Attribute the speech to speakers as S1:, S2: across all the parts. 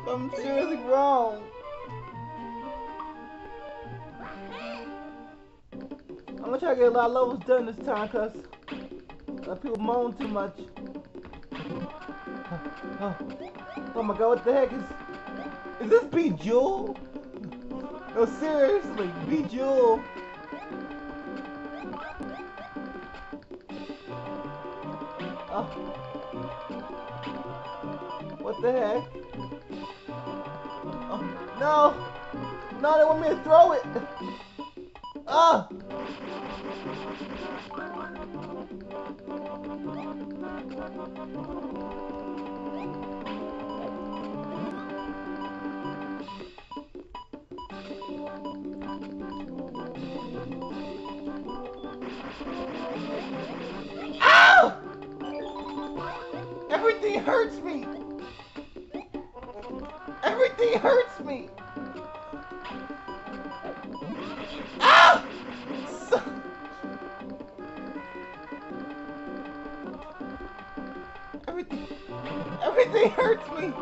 S1: I'm seriously wrong. I'm gonna try to get a lot of levels done this time, cause people moan too much. Oh my god, what the heck is this Bejeweled? No, seriously, Bejeweled. Oh. What the heck? Oh, no! No, they want me to throw it! Ah! Ow! Everything hurts me! Everything hurts me! Ah! Everything hurts me!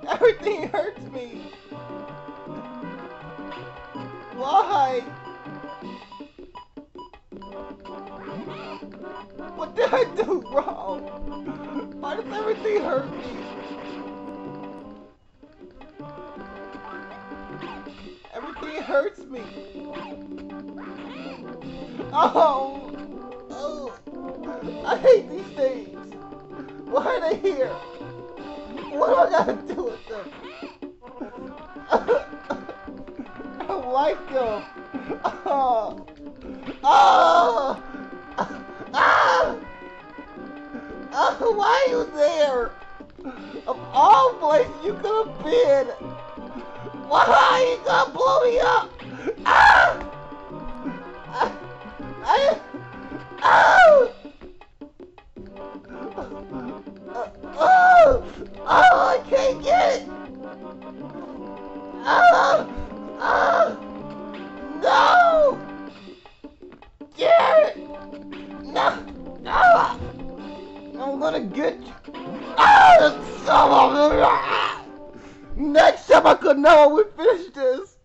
S1: Everything hurts me! Why? What did I do wrong? Why does everything hurt me? Everything hurts me. Oh! Oh! I hate these things! Why are they here? What do I gotta do with them? I don't like them! Oh! Oh! Ah! Oh, why are you there? Of all places you could have been! Why are you gonna blow me up? Ah! Oh! Oh! Oh! I can't get it! Oh! Oh! No! Get it! No! No! I'm gonna get you! Ah! Next time I could know we finish this!